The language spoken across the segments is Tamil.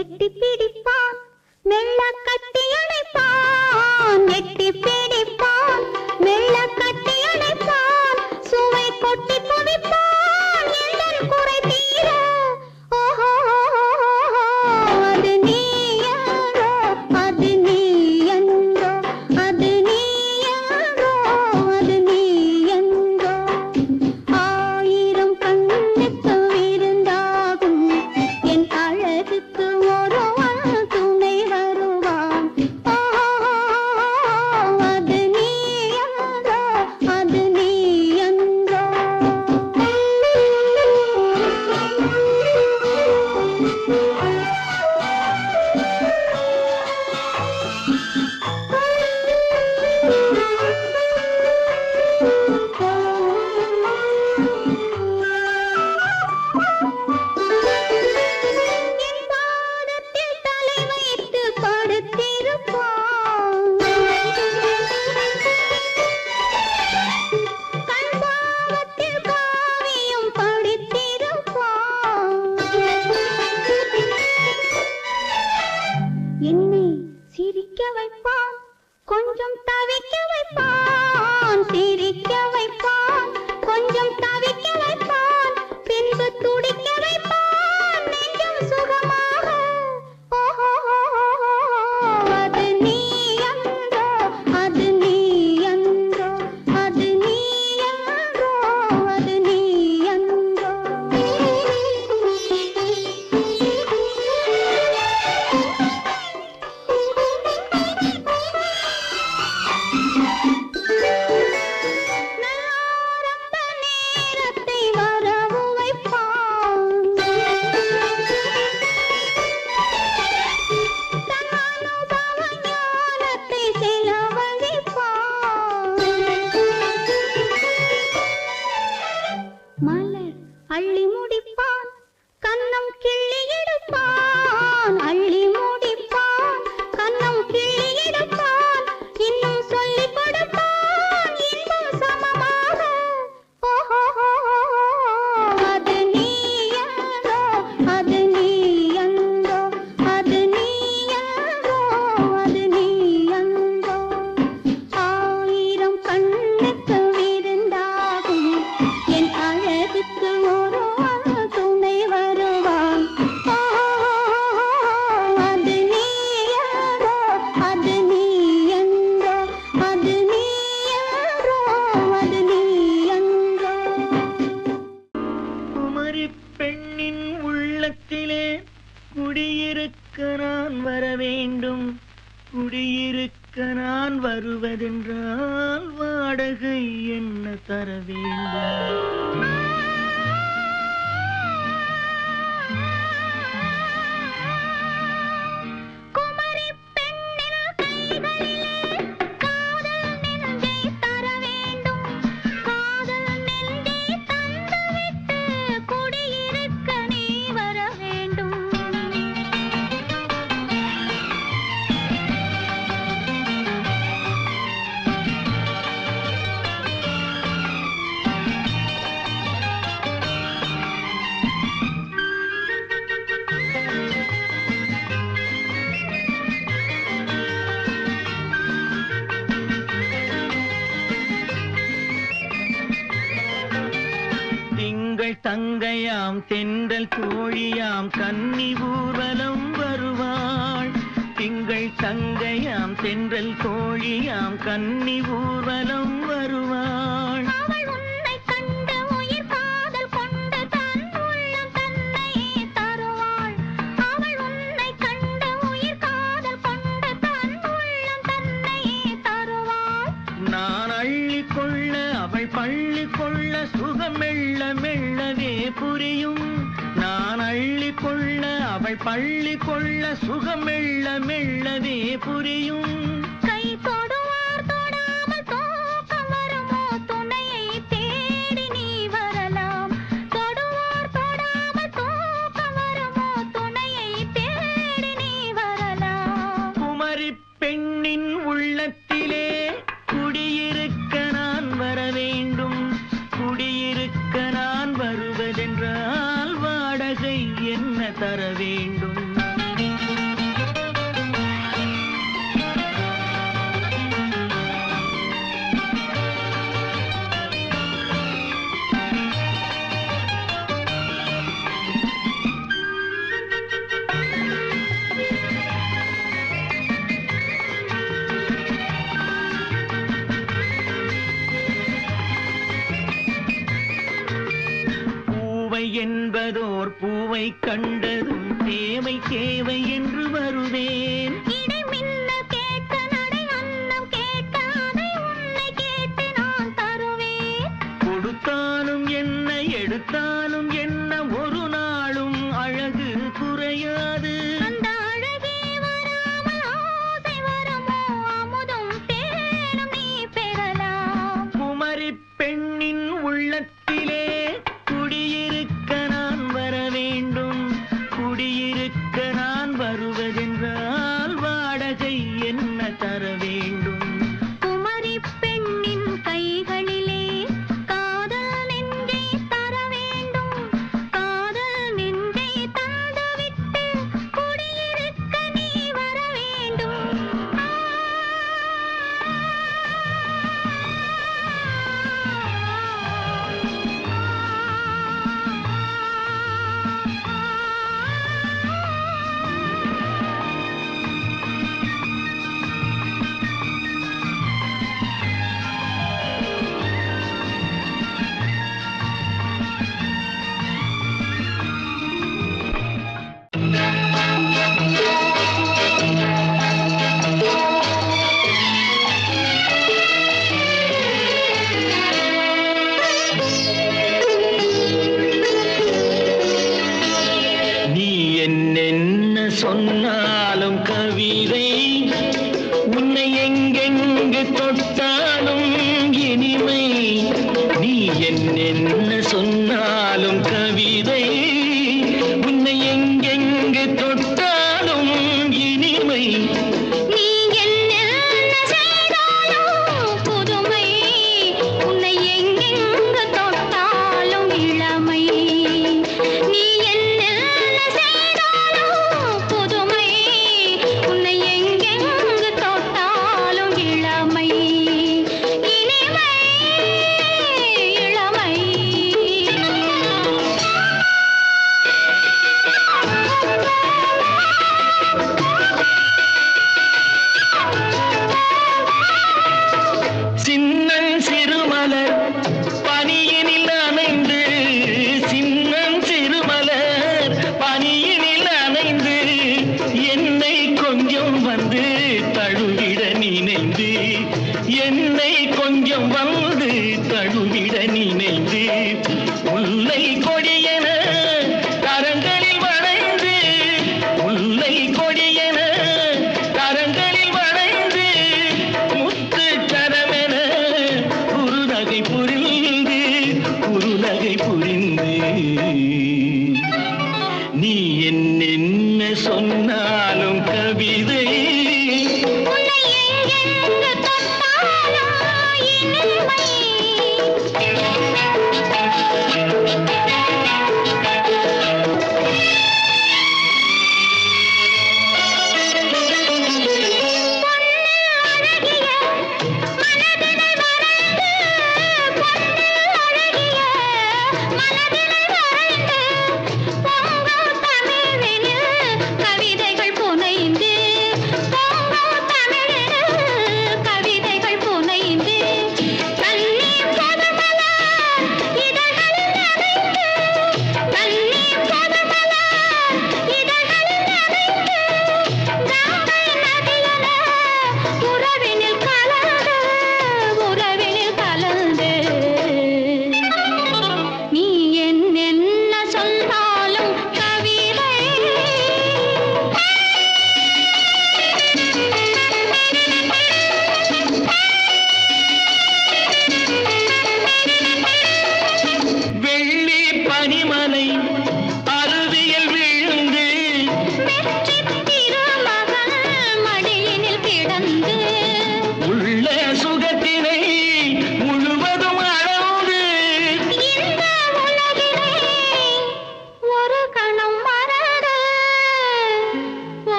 எட்டி பிடிப்பான் மெல்ல கட்டி அணைப்பான் எட்டி பிடிப்பான் மெல்ல கட்டி அணைப்பான் சுவை கொட்டி குவிப்பான் எங்கள் குறை தீர ஓஹோ அது நீ யாரோ அது நீ என்றோ அது நீ யாரோ அது நீ என்றோ ஆயிரம் கண்ணுக்கு விருந்தாகும் என் அழகுக்கு ஒருவன் துணை வருவான் அது நீ யாரோ அது நீ என்றோ என் பாதத்தில் தலை வைத்து படுத்திருப்பான் கண் பாவத்தில் காவியம் படித்திருப்பான் என்னை சிரிக்க வைப்பான் கொஞ்சம் தவிக்க வைப்பான் சிரிக்க வைப்பான் கொஞ்சம் தவிக்க வைப்பான் பின்பு துடிக்க வைப்பான் நெஞ்சம் சுகமாக ஓஹோ அது நீ என்றோ அது நீ என்றோ அது நீ என்றோ அது நீ என்றோ ஆரம்ப நேரத்தை வரவு வைப்பான் தன் அனுபவ ஞானத்தை செலவழிப்பான் மலர் அள்ளி முடிப்பான் கன்னம் கிள்ளி எடுப்பான் அள்ளி முடிப்பான் கன்னம் கிள்ளி எடுப்பான் இன்னும் சொல்லிக் கொடுப்பான் இன்பம் சமமாக ஓஹோ அது நீ யாரோ அது நீ என்றோ அது நீ யாரோ அது நீ என்றோ ஆயிரம் கண்ணுக்கு விருந்தாகும் என் அழகுக்கு ஒருவன் துணை வருவான் அது நீ யாரோ அது நீ என்றோ அது நீ யாரோ அது நீ என்றோ குமரி பெண்ணின் உள்ளத்திலே குடியிருக்க நான் வர வேண்டும். குடியிருக்க நான் வருவதென்றால் வாடகை என்ன தர வேண்டும்? குமரி பெண்ணின் கைகளிலே காதல் நெஞ்சை தர வேண்டும். காதல் நெஞ்சை தந்துவிட்டு குடியிருக்க நீ வர வேண்டும். திங்கள் தங்கையாம் தென்றல் தோழியாம் கன்னி ஊர்வலம் வருவாள். திங்கள் தங்கையாம் தென்றல் தோழியாம் கன்னி ஊர்வலம் வருவாள். அவள் உன்னை கண்டு உயிர் காதல் கொண்டு தன் உள்ளம் தன்னை தருவாள். அவள் உன்னை கண்டு உயிர் காதல் கொண்டு தன் உள்ளம் தன்னை தருவாள். நான் அள்ளிக்கொள்ள அவள் பள்ளிக்கொள்ள சுகம் மெல்ல மெல்லவே புரியும். நான் அள்ளிக்கொள்ள அவள் பள்ளிக்கொள்ள சுகம் மெல்ல மெல்லவே புரியும். கை தொடுவார் தொடாமல் தூக்கம் வருமோ துணையை தேடி நீ வரலாம். தொடுவார் தொடாமல் தூக்கம் வருமோ துணையை தேடி நீ வரலாம். குமரி பெண்ணின் உள்ளத்திலே குடியிருக்க நான் வர வேண்டும். குடியிருக்க நான் வருவதென்றால் வாடகை என்ன தர வேண்டும்? பூவை கண்டதும் தேவை தேவை என்று வருவேன். இடை மின்னல் கேட்க நடை அன்னம் கேட்க அதை உன்னை கேட்டு நான் தருவேன். கொடுத்தாலும் என்ன எடுத்தாலும் என்ன ஒரு நாளும் அழகு குறையாது. அந்த அழகே வராமல் ஆசை வருமோ அமுதும் தேனும் நீ பெறலாம். குமரி பெண்ணின் உள்ளத்திலே குடியிருக்க நான் வர வேண்டும். குடியிருக்க நான் வருவதென்றால் வாடகை என்ன தர வேண்டும்? குமரி பெண்ணின் கைகளிலே காதல் நெஞ்சை தர வேண்டும். காதல் நெஞ்சை தந்துவிட்டு குடியிருக்க நீ வர வேண்டும். நீ என்னென்ன சொன்னாலும் கவிதை, உன்னை எங்கெங்கு தொட்டாலும் இனிமை. நீ என்னென்ன சொன்னாலும் கவிதை, உன்னை எங்கெங்கு தொட்டாலும் இனிமை. நீ என்ன செய்தாலும் புதுமை, உன்னை எங்கெங்கு தொட்டாலும் இளமை. நீ என்ன செய்தாலும் புதுமை, உன்னை எங்கெங்கு தொட்டாலும் இளமை. இனிமை இளமை. சின்னன் சிறுமலர் பனியினில் நனைந்து, சின்னன் சிறுமலர் பனியினில் நனைந்து, என்னை கொஞ்சம் வந்து தழுவிட நினைந்து, என்னை கொஞ்சம் வந்து தழுவிட நினைந்து, முல்லை கொடியென கரங்களில் வளைந்து, முல்லை கொடியென கரங்களில் வளைந்து, முத்து கரமென குறுநகை புரிந்து, குறுநகை புரிந்து. நீ என்னென்ன சொன்னாலும் கவிதை, உன்னை எங்கெங்கு தொட்டாலும் இனிமை. கவிதைகள் புனைந்து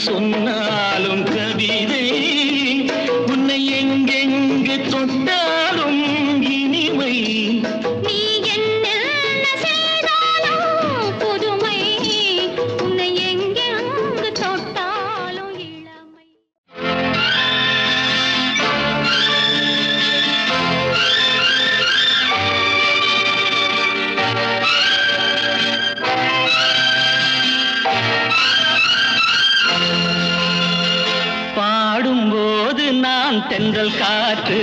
சொன்னாலும் கவிதை உன்னை எங்கெங்கு தொட்டாலும் இனிமை. நீ என்ன செய்தாலும் புதுமை, உன்னை எங்கெங்கு தொட்டாலும் இளமை. தென்றல் காற்று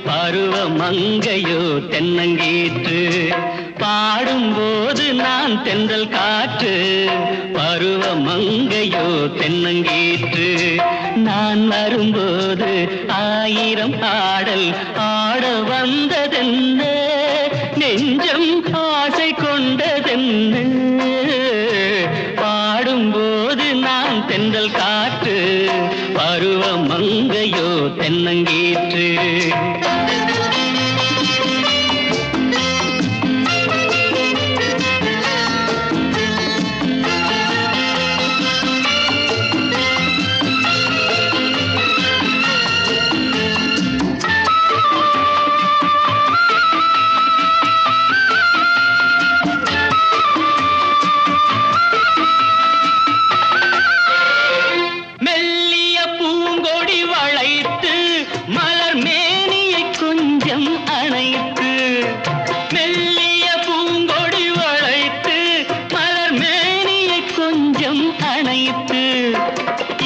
பருவ மங்கையோ தென்னங்கீற்று பாடும்போது நான் தென்றல் காற்று பருவ மங்கையோ தென்னங்கீற்று நான் வரும்போது ஆயிரம் ஆடல் ஆட வந்ததென்ன நெஞ்சம் ஆசை கொண்டதென்ன பாடும்போது நான் தென்றல் காற்று பருவ மங்கையோ தென்னங்கீற்று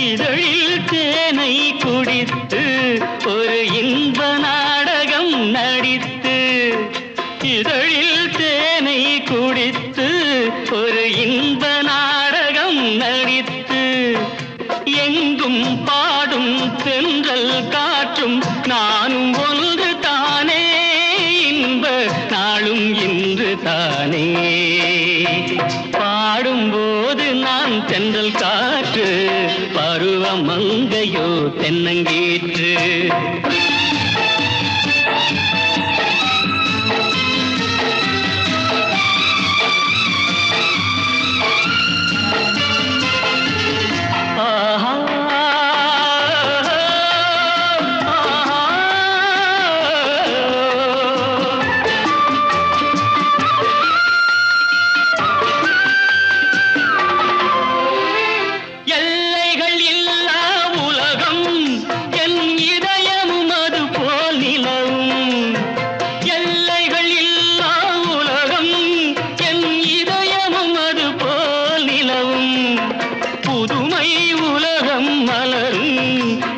இதழில் தேனை குடித்து ஒரு இன்ப நாடகம் நடித்து இதழில் தேனை குடித்து ஒரு இன்ப நாடகம் நடித்து எங்கும் பாடும் தென்றல் காற்றும் நானும் ஒன்று தானே இன்ப நாளும் இன்று தானே பாடும்போது நான் தென்றல் காற்று பருவ மங்கையோ தென்னங்கீற்று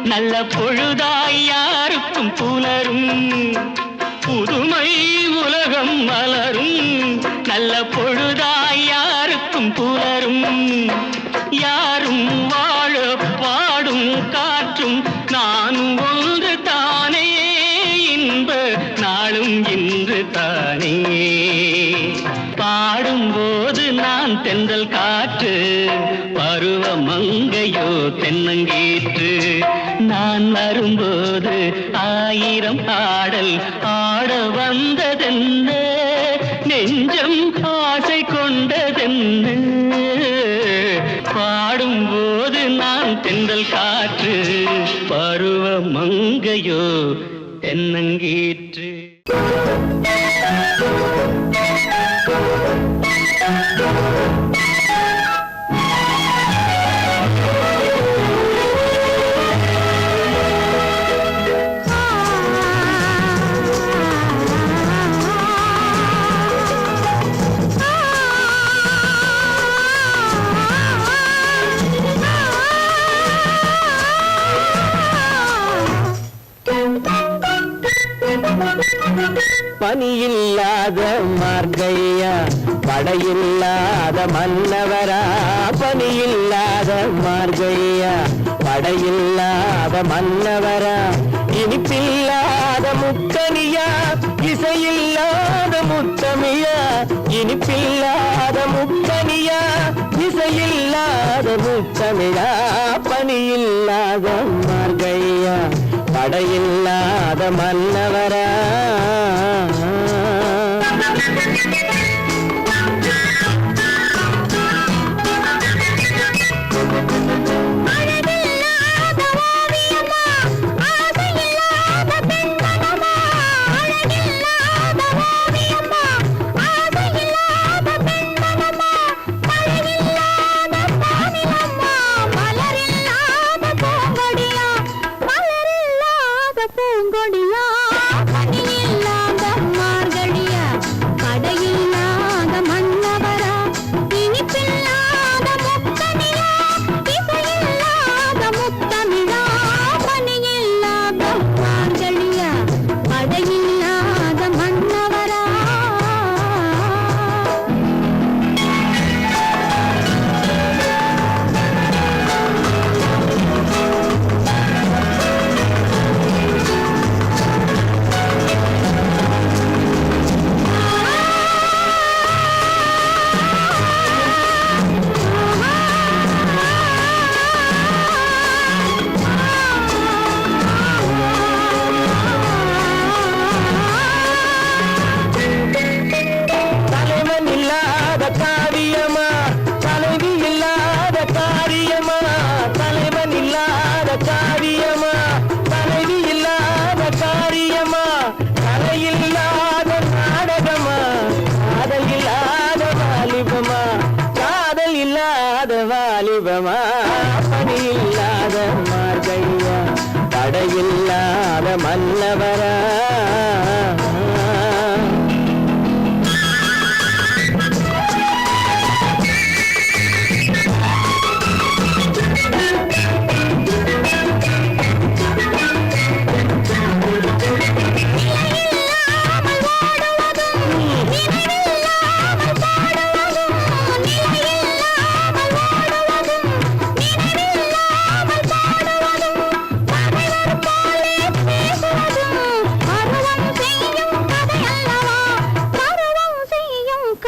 நல்ல பொழுதாய் யாருக்கும் புலரும் புதுமை உலகம் மலரும் நல்ல பொழுதாய் யாருக்கும் புலரும் யாரும் வாழ பாடும் காற்றும் நானும் ஒன்று தானே இன்ப நாளும் இன்று தானே பாடும்போது நான் தென்றல் காற்று பருவ மங்கையோ தென்னங்கீற்று நான் வரும்போது ஆயிரம் ஆடல் ஆட வந்ததென்ன நெஞ்சம் ஆசை கொண்டதென்ன பாடும்போது நான் தென்றல் காற்று பருவ மங்கையோ தென்னங்கீற்று பனியில்லாத மார்கையா படையில்லாத மன்னவரா பனியில்லாத மார்கையா படையில்லாத மன்னவரா இனிப்பில்லாத முக்கனியா இசையில்லாத முத்தமியா இனிப்பில்லாத முக்கனியா இசையில்லாத முத்தமிழா பனியில்லாத மார்கையா படையில்லாத மன்னவரா பூங்கொடியா பனியில்லாத மார்கழியா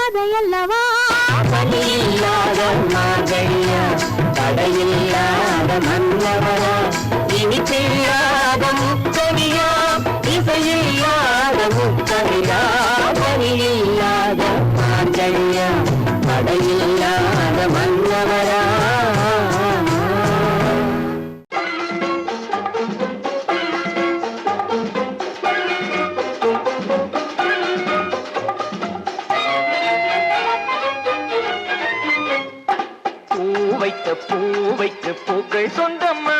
பாதையல்லவா பணி இல்லாத மார்கழியா படையில்லாத மன்னவரா இனிப்பில்லாத முக்கனியா இசையில்லாத முக்கனியா பணி இல்லாத மார்கழியா படையில்லாத மன்னவரா பூவைக்கு பூக்கள் சொந்தம்மா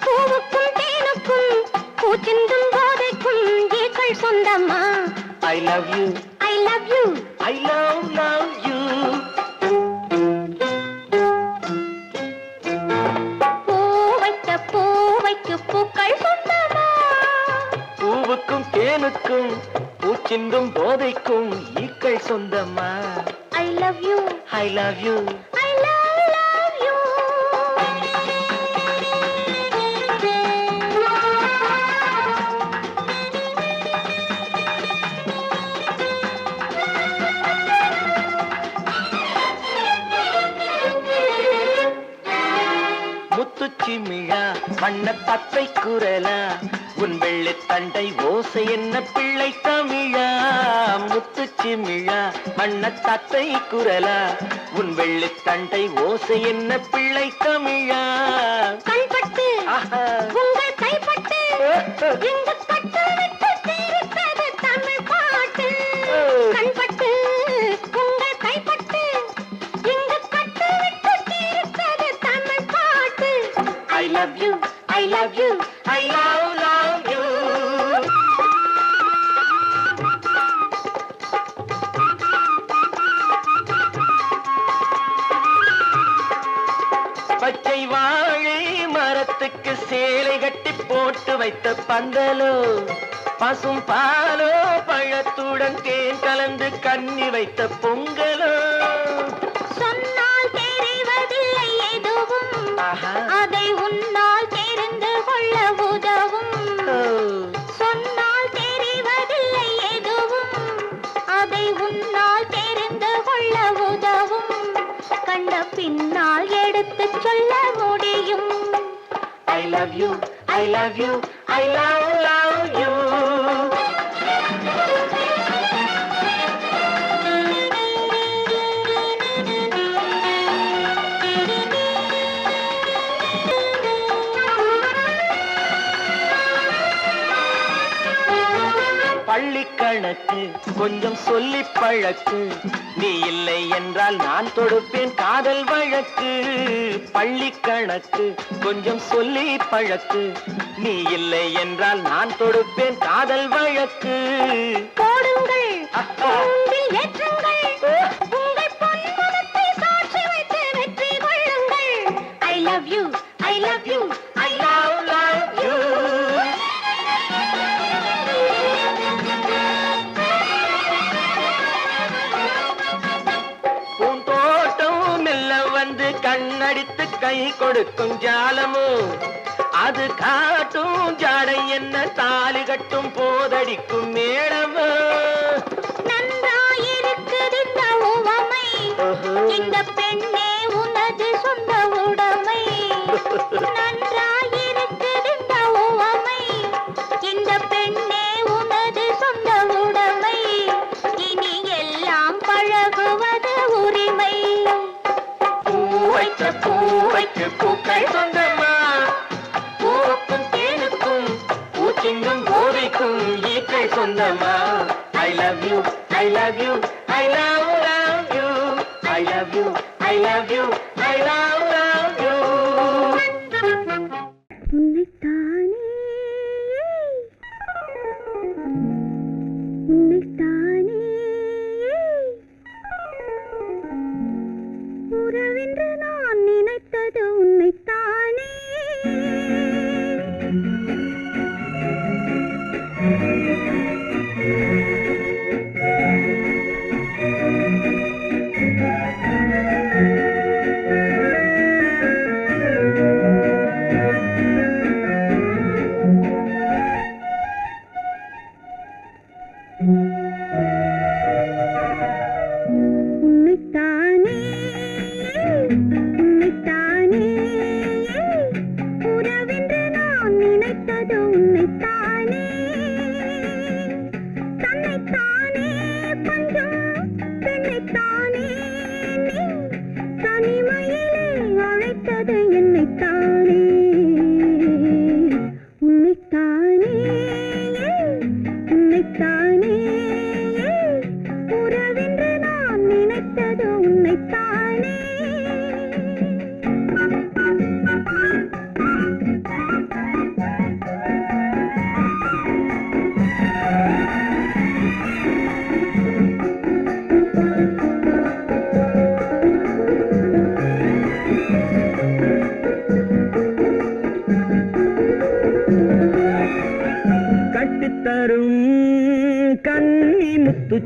பூவுக்கும் தேனுக்கும் பூச்சிந்தும் போதைக்கும் ஏக்கள் சொந்தம்மா I love you I love you I love you பூவைக்கு பூக்கள் சொந்தம்மா பூவுக்கும் தேனுக்கும் பூச்சிந்தும் போதைக்கும் ஈக்கள் சொந்தம்மா I love you I love you I love you முத்துச்சிமிழா வண்ண பச்சை குரலா உன் வெள்ளை தண்டை ஓசை என்ன பிள்ளை தமிழா முத்துச்சிமிழா வண்ண தத்தை குரலா உன் வெள்ளை தண்டை ஓசை என்ன பிள்ளை தமிழா கண்பட்டு ஆஹா. உங்கள் கைப்பட்டு எங்கு கட்டு விட்டு தீர்த்தது தமிழ் பாட்டு கண்பட்டு உங்கள் கைப்பட்டு எங்கு கட்டு விட்டு தீர்த்தது தமிழ் பாட்டு I love you I love you I love you பச்சை வாழை மரத்துக்கு சேலை கட்டி போட்டு வைத்த பந்தலோ பசும் பாலோ பழத்துடன் தேன் கலந்து கண்ணி வைத்த பொங்கலோ சொன்னால் தெரிவதில்லை எதுவும் ஆஹா. அதை உன்னால் தெரிந்து கொள்ள உதவும் ஓ. சொன்னால் தெரிவதில்லை எதுவும் அதை உன்னால் தெரிந்து கொள்ள உதவும் கண்ட பின்னால் எடுத்துச் சொல்ல முடியும் I love you I love you I love you பள்ளி கணக்கு கொஞ்சம் சொல்லி பழக்கு நீ இல்லை என்றால் நான் தொடுப்பேன் காதல் வழக்கு பள்ளி கணக்கு கொஞ்சம் சொல்லி பழக்கு நீ இல்லை என்றால் நான் தொடுப்பேன் காதல் வழக்கு போடுங்கள் அஹா. கூண்டில் ஏற்றுங்கள் உங்கள் பொன்முகத்தை சாட்சி வைத்து வெற்றி கொள்ளுங்கள் I love you I love you I love you பூந்தோட்டம் மெல்ல வந்து கண்ணடித்து கை கொடுக்கும் ஜாலமோ அது காட்டும் ஜாடை என்ன தாலி கட்டும் போதடிக்கும் மேளமோ நன்றாயிருக்குது இந்த உவமை ஓஹோ. இந்த பெண்ணே உனது சொந்த உடைமை நன்றாயிருக்குது இந்த உவமை இந்த பெண்ணே உனது சொந்த உடைமை இனி எல்லாம் பழகுவது உரிமை பூவைக்கு பூக்கள் சொந்தமா பூவுக்கும் தேனுக்கும் பூச்சிங்கும் போதைக்கும் ஈக்கள் சொந்தமா I love you I love you I love you I love you I love you I love you உன்னைத்தானே உன்னைத்தானே உறவென்று நான் நினைத்தது உன்னைத்தானே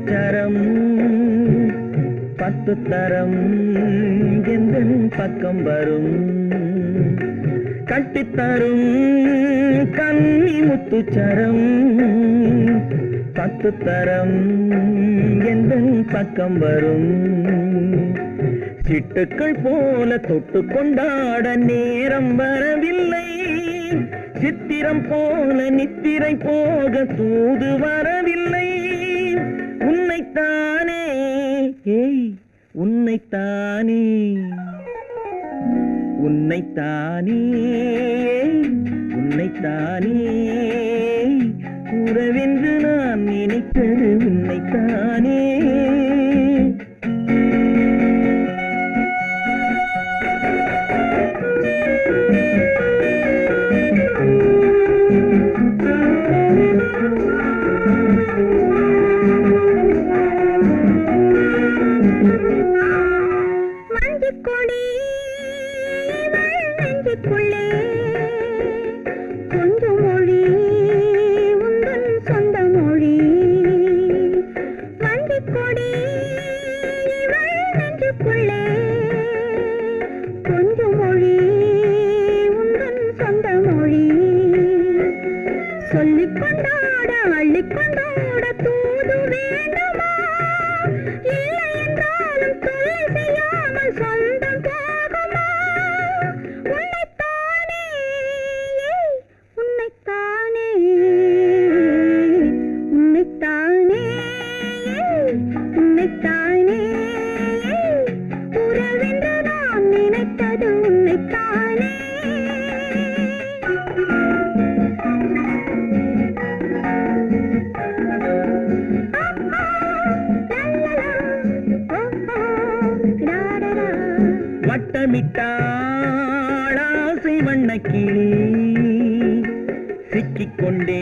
முத்துச்சரம் 10 தரம் எந்தன் பக்கம் வரும் கட்டித்தரும் கன்னி முத்துச்சரம் 10 தரம் எந்தன் பக்கம் வரும் சிட்டுக்கள் போல தொட்டு கொண்டாட நேரம் வரவில்லை சித்திரம் போல நித்திரை போக தூது வரவில்லை உன்னைத்தானே ஏய் உன்னைத்தானே உன்னைத்தானே உன்னைத்தானே உறவென்று நான் நினைத்தது உன்னைத்தானே வட்டமிட்டாளாசை வண்ணக்கிளி சிக்கிக்கொண்டேன்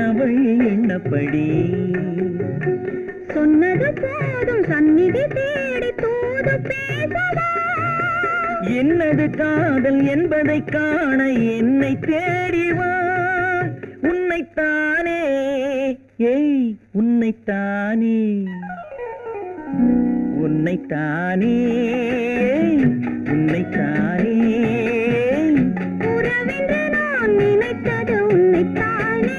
அவள் எண்ணப்படி சொன்னது போதும் சந்நிதி தேடி தூது பேசவா என்னது காதல் என்பதை காண என்னை தேடிவா உன்னைத்தானே ஏய் உன்னைத்தானே உன்னைத்தானே உன்னைத்தானே உறவென்று நான் நினைத்தது உன்னைத்தானே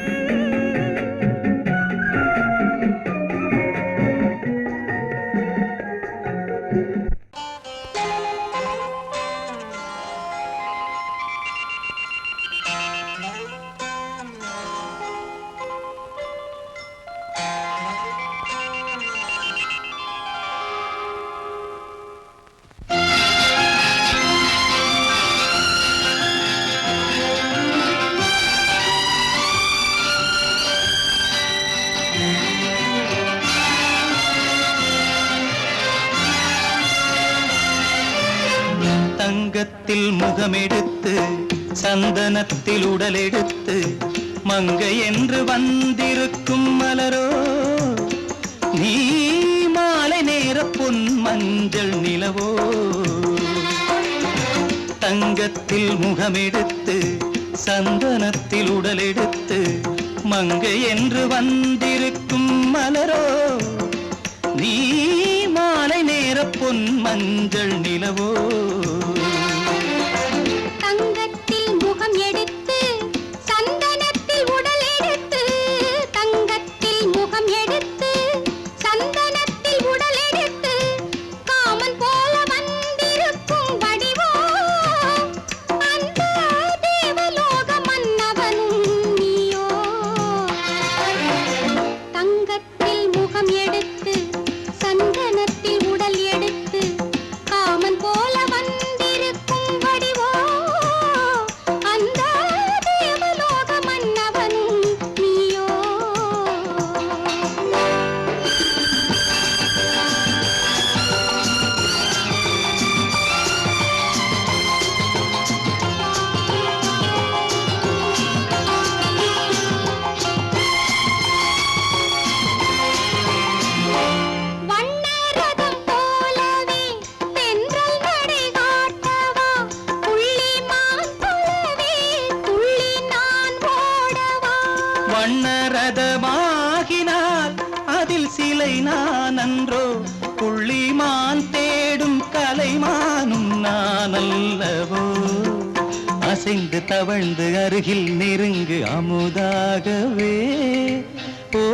தங்கத்தில் முகமெடுத்து சந்தனத்தில் உடலெடுத்து மங்கை என்று வந்திருக்கும் மலரோ நீ மாலை நேர பொன் மஞ்சள் நிலவோ தங்கத்தில் முகமெடுத்து சந்தனத்தில் உடலெடுத்து மங்கை என்று வந்திருக்கும் மலரோ நீ மாலை நேர பொன் மஞ்சள் நிலவோ தங்கத்தில் முகம் எடுத்து சந்தனத்தில் உடல் எடுத்து தங்கத்தில் முகம் எடுத்து சந்தனத்தில் உடல் எடுத்து காமன் போல வந்திருக்கும் வடிவோ அந்த தேவலோக மன்னவனும் நீயோ தங்கத்தில் முகம் எடுத்து சந்தனத்தில் உடல் எடுத்து காமன் போல நிலை நான் அன்றோ புள்ளிமான் தேடும் கலைமானும் நான் அல்லவோ அசைந்து தவழ்ந்து அருகில் நெருங்கு அமுதாகவே ஓ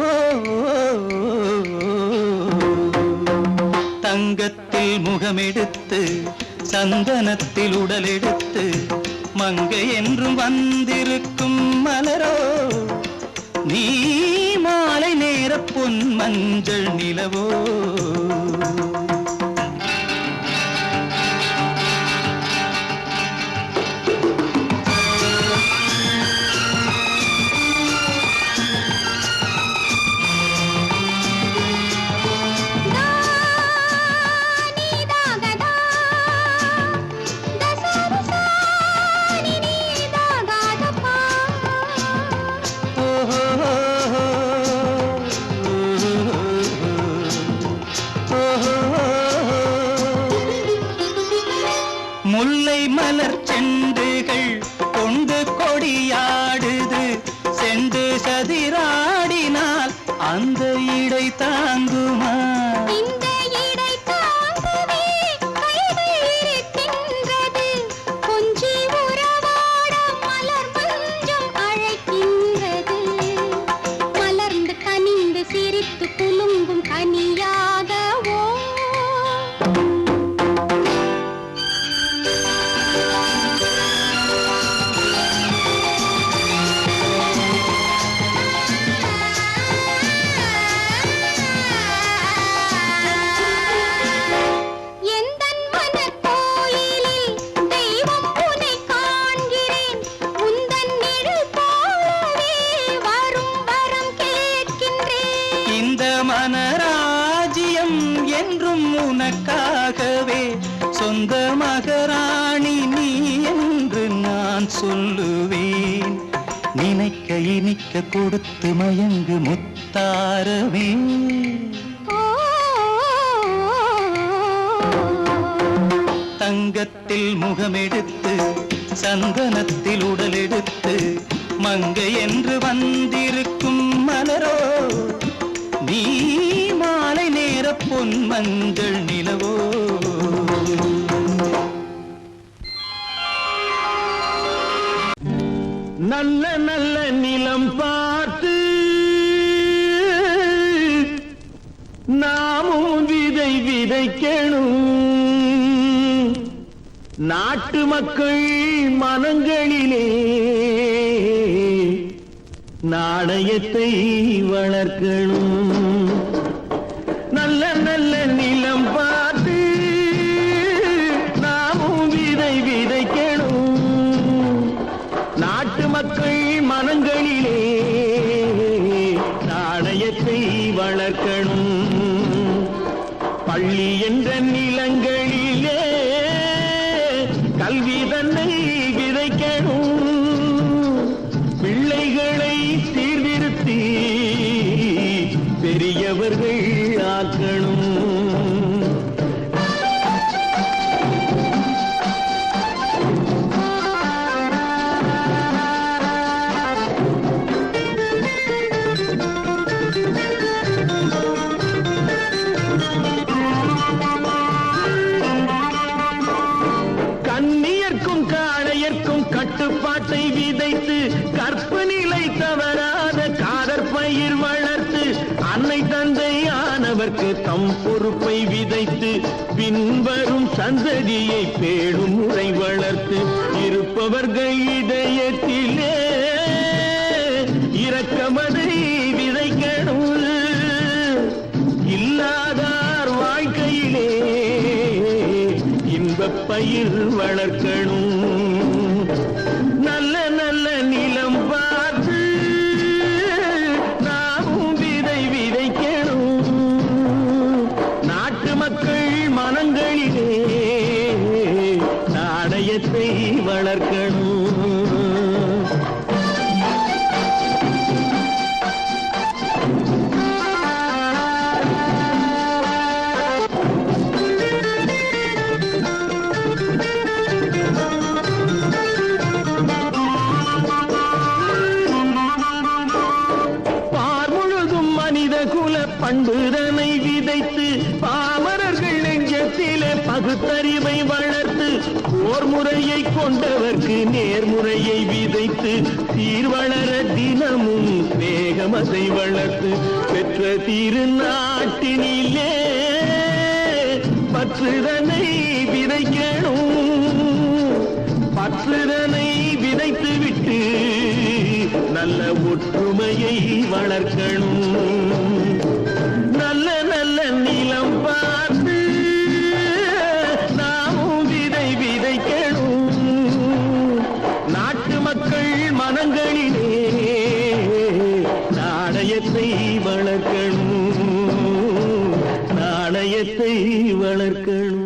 தங்கத்தில் முகமெடுத்து சந்தனத்தில் உடலெடுத்து மங்கை என்றும் வந்திருக்கும் மலரோ நீ மாலை நேர பொன் மஞ்சள் நிலவோ முல்லை மலர் செண்டுகள் கொண்டு கொடியாடுது செண்டு சதிராடினால் அந்த இடை தாங்குமா இந்த இடை தாங்குவே கைகள் இருக்கின்றது கொஞ்சி உறவாட மலர் மஞ்சம் அழைக்கின்றது மலர்ந்து கனிந்து சிரித்து குலுங்கும் கனியாகவோ மனராஜ்யம் என்றும் உனக்காகவே சொந்த மகராணி நீ என்று நான் சொல்லுவேன் நினைக்க இனிக்க கொடுத்து மயங்கு முத்தாரவே தங்கத்தில் முகமெடுத்து சந்தனத்தில் உடலெடுத்து மங்கை என்று வந்திருக்கும் மலரோ நீ மாலை நேர பொன் மஞ்சள் நிலவோ நல்ல நல்ல நிலம் பார்த்து நாமும் விதை விதைக்கணும் நாட்டு மக்கள் மனங்களிலே நாணயத்தை வளர்க்கணும் நல்ல நல்ல நிலம் பார்த்து நாமும் விதை விதைக்கணும் நாட்டு மக்கள் மனங்களிலே நாணயத்தை வளர்க்கணும் பள்ளி என்ற நிலங்களிலே கல்வி தன்னை விதைக்கணும் பிள்ளைகளை சீர்திருத்தி பெரியவர்கள் ஆக்கணும் கண்ணியர்க்கும் காளையர்க்கும் கட்டுப்பாட்டை விதைத்து கற்பு நிலை தவறாத காதற் பயிர் வளர்த்து அன்னை தந்தையானவர்க்கு தம் பொறுப்பை விதைத்து பின்வரும் சந்ததியை பேடும் முறை வளர்த்து இருப்பவர்கள் இதயத்திலே இரக்கமதை விதைக்கணும் இல்லாதார் வாழ்க்கையிலே இன்பப் பயிர் வளர்க்கணும் நல்ல நல்ல நிலம் பார்த்து நாமும் விதை விதைக்கணும் நாட்டு மக்கள் மனங்களிலே நாணயத்தை வளர்க்கணும் பற்றினை விதைத்து பாமரர்கள் நெஞ்சத்திலே பகுத்தறிவை வளர்த்து ஓர் முறையை கொண்டவர்க்கு நேர்முறையை விதைத்து சீர்வளர தினமும் வேகமதை வளர்த்து பெற்ற திருநாட்டினிலே பற்றுதனை விதைக்கணும். பற்றுதனை விதைத்து விட்டு நல்ல ஒற்றுமையை வளர்க்கணும். நல்ல நல்ல நிலம் பார்த்து நாமும் விதைக்கணும். நாட்டு மக்கள் மனங்களிலே நாணயத்தை வளர்க்கணும். நாணயத்தை வளர்க்கணும்.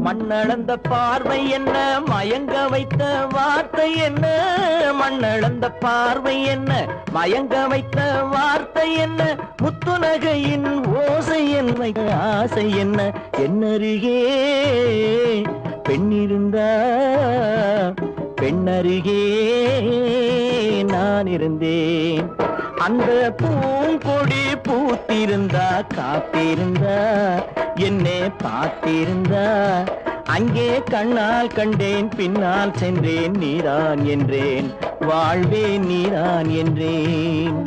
மண்ணளந்த பார்வை என்ன மயங்க வைத்த வார்த்தை என்ன? மண்ணளந்த பார்வை என்ன மயங்க வைத்த வார்த்தை என்ன? முத்துநகையின் ஓசை என்ன ஆசை என்ன? என்னருகே பெண்ணிருந்தா பெண்ணருகே நான் இருந்தேன். அந்த பூங்கொடி பூத்திருந்தா காத்திருந்தா என்னை பார்த்திருந்தா அங்கே கண்ணால் கண்டேன் பின்னால் சென்றேன் நீரான் என்றேன் வாழ்வே நீரான் என்றேன்.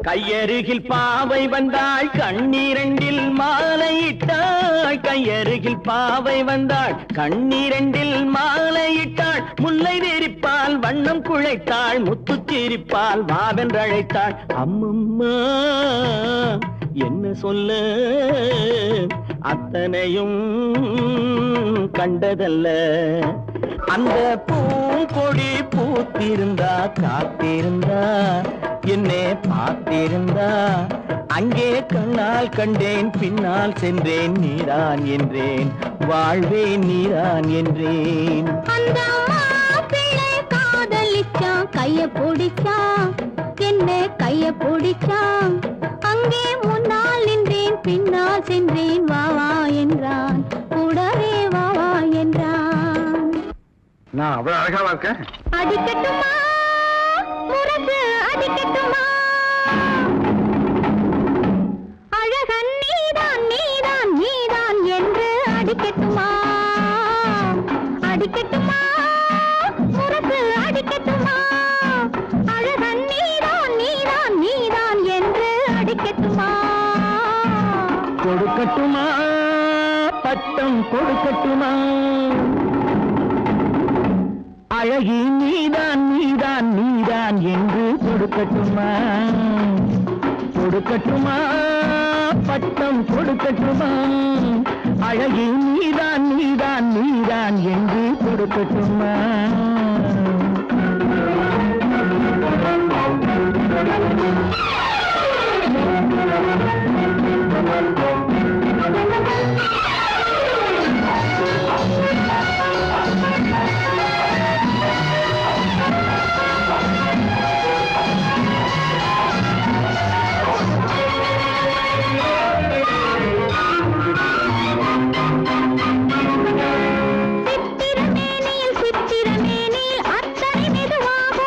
கையருகில் பாவை வந்தாள் கண்ணீரண்டில் மாலையிட்டாள். கையருகில் பாவை வந்தாள் கண்ணீரண்டில் மாலையிட்டாள். முல்லை வெறிப்பால் வண்ணம் குழைத்தாள் முத்துச்சிரிப்பால் வாவென்றழைத்தாள். அம்மம்மா என்ன சொல்ல அத்தனையும் கண்டதல்ல. அந்த பூங்கொடி பூத்திருந்தா காத்திருந்தா என்னை பார்த்திருந்தா அங்கே கண்ணால் கண்டேன் பின்னால் சென்றேன் நீரான் என்றேன் வாழ்வே நீரான் என்றேன். அந்த மாப்பிள்ளை கைய பிடிச்சான், என்ன கைய பிடிச்சான். அங்கே முன்னால் நின்றேன், பின்னால் சென்றேன், வா வா என்றான், கூடவே வா வா என்றான். நான் அவ்வளவு அழகாவா இருக்கேன்? அடிக்கட்டுமா முரசு அடிக்கட்டுமா, அழகன் நீதான் நீதான் நீதான் என்று அடிக்கட்டுமா, அடிக்கட்டுமா முரசு அடிக்கட்டுமா, அழகன் நீதான் நீதான் நீதான் என்று அடிக்கட்டுமா. கொடுக்கட்டுமா பட்டம் கொடுக்கட்டுமா, அழகி நீதான் நீதான் நீதான் என்று கொடுக்கட்டுமா, கொடுக்கட்டுமா பட்டம் கொடுக்கட்டுமா, அழகி நீதான் நீதான் நீதான் என்று கொடுக்கட்டுமா. சித்திரமேனியில் அத்தனை மெதுவாக,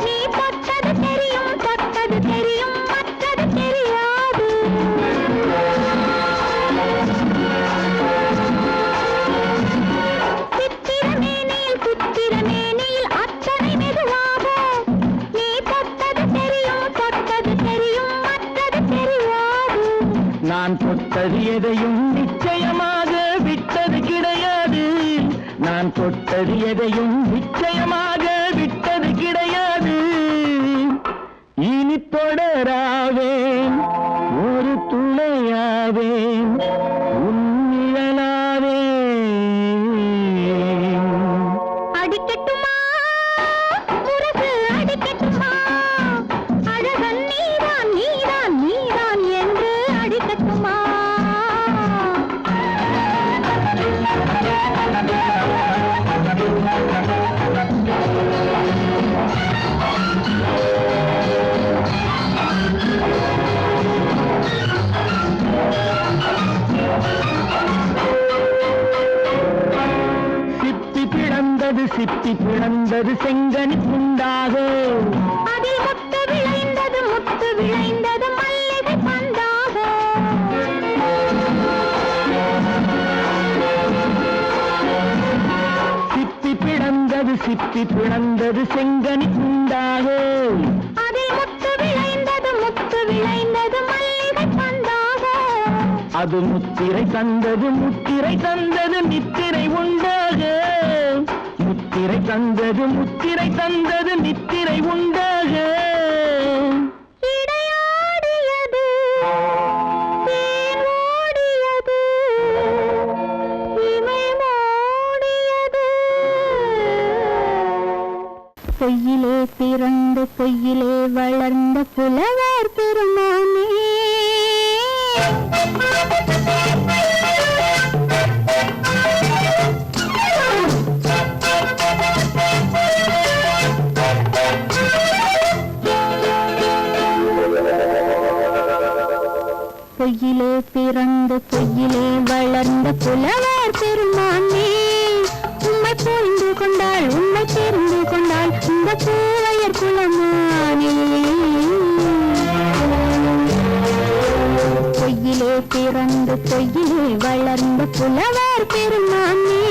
நீ தொட்டது தெரியும் தொட்டது தெரியும் மற்றது தெரியாது. சித்திரமேனியில் அத்தனை மெதுவாக, நீ தொட்டது தெரியும் தொட்டது தெரியும் மற்றது தெரியாது. நான் தொட்டது எதையும் நிச்சயமாக விட்டது கிடையாது, நான் தொட்டது எதையும் நிச்சயமாக விட்டது கிடையாது. இனி தொடராவேன், ஒரு துணையாவேன், உன்னிழலாவேன். அடிக்கட்டுமா முரசு அடிக்கட்டுமா, அழகன் நீதான் நீதான் நீதான் என்று அடிக்கட்டுமா. சிப்பி பிளந்தது செங்கனி துண்டாக, அதில் முத்து விளைந்தது மல்லிகை பந்தாக. சிப்பி பிளந்தது செங்கனி துண்டாக, அதில் முத்து விளைந்தது மல்லிகை பந்தாக. அது முத்திரை தந்தது நித்திரை உண்டாக, முத்திரை தந்தது நித்திரை உண்டாக. இடையாடியது தேன் ஓடியது, இமை மூடியது. பொய்யிலே பிறந்து பொய்யிலே வளர்ந்த புலவர் பெருமானே, பொய்யிலே பிறந்து பொய்யிலே வளர்ந்த புலவர் பெருமானே, உம்மை புரிந்து கொண்டால் உம்மை தெரிந்து கொண்டால் இந்த பூவையர் குலமானே. பொய்யிலே பிறந்து பொய்யிலே வளர்ந்த புலவர் பெருமானே,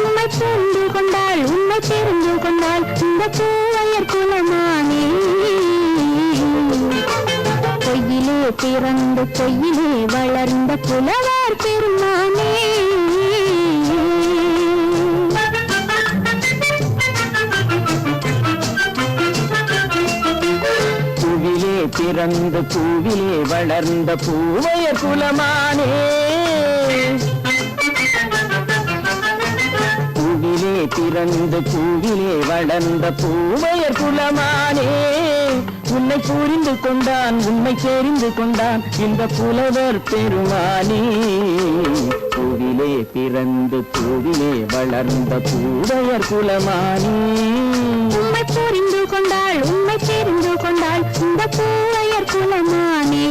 உம்மை புரிந்து கொண்டால் உம்மை தெரிந்து கொண்டால் இந்த பூவையர் குலமானே. பொய்யிலே பிறந்து பொய்யிலே வளர்ந்த புலவர் பெருமானே. பூவிலே பிறந்து பூவிலே வளர்ந்த பூவையர் குலமானே, பூவிலே பிறந்து பூவிலே வளர்ந்த பூவையர் குலமானே. உன்னை புரிந்து கொண்டான் உன்னை தெரிந்து கொண்டான் இந்த புலவர் பெருமானே. பூவிலே பிறந்து பூவிலே வளர்ந்த பூவையர் குலமானே. உம்மை புரிந்து பூவையர் குலமானே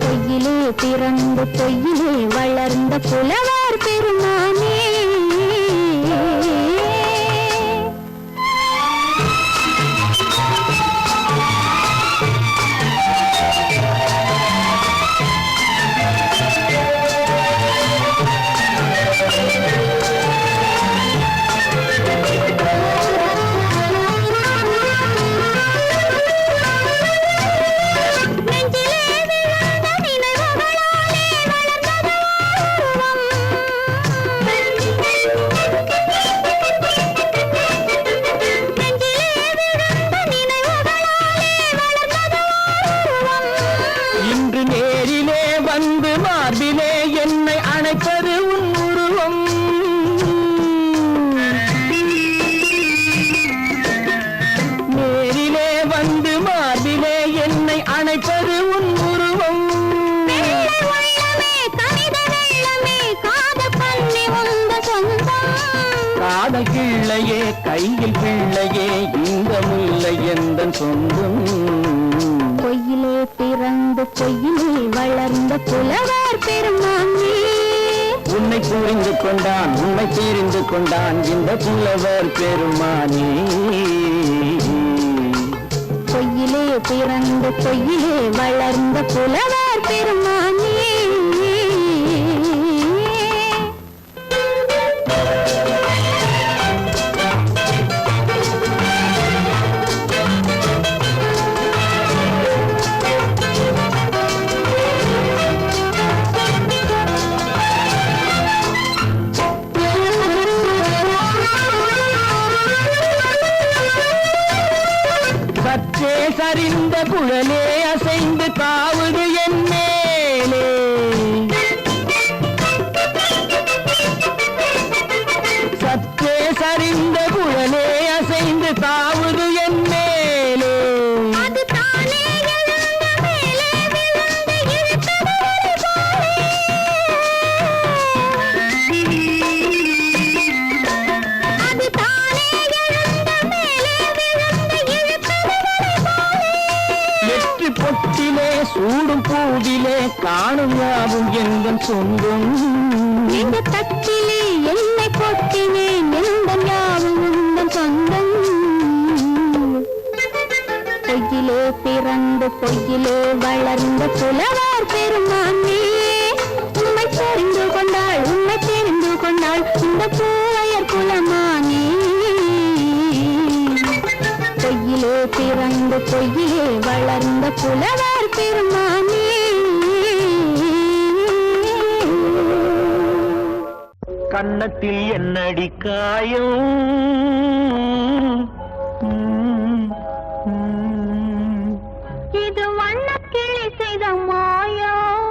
பொய்யிலே பிறந்து பொய்யிலே வளர்ந்த புலவர் பெருமானே கிள்ளையே கையில் பிள்ளையே இந்த முல்லை எந்தன் சொந்தம் பொய்யிலே பிறந்து பொய்யிலே வளர்ந்த புலவர் பெருமானே உன்னை புரிந்து கொண்டான் உன்னை தெரிந்து கொண்டான் இந்த புலவர் பெருமானே பொய்யிலே பிறந்து பொய்யிலே வளர்ந்த புலவர் பெருமானே சற்றே சரிந்த குழலே அசைந்து தாவுது என் மேலே சற்றே சரிந்த குழலே அசைந்து தாவுது என் மேலே அது தானே எழுந்த மேலே விழுந்து இழுத்தது அது தானே எழுந்த மேலே விழுந்து இழுத்தது எட்டு பொட்டிலே சூடும் பூவிலே காணும் யாவும் எங்கள் சொந்தம் இந்த தட்டிலே என்னை கொட்டினே நெந்தன் யாவும் உந்தன் சொந்தம் பொய்யிலே பிறந்து பொய்யிலே வளர்ந்த புலவர் பெருமானே உண்மை தெரிந்து கொண்டாள் உண்மை தெரிந்து கொண்டாள் இந்த பூவையர் குலமானே பொய்யிலே பிறந்து பொய்யிலே வளர்ந்த புலவர் பெருமானே கன்னத்தில் என்னடி காயம் இது வண்ணக்கிளி செய்த மாயம்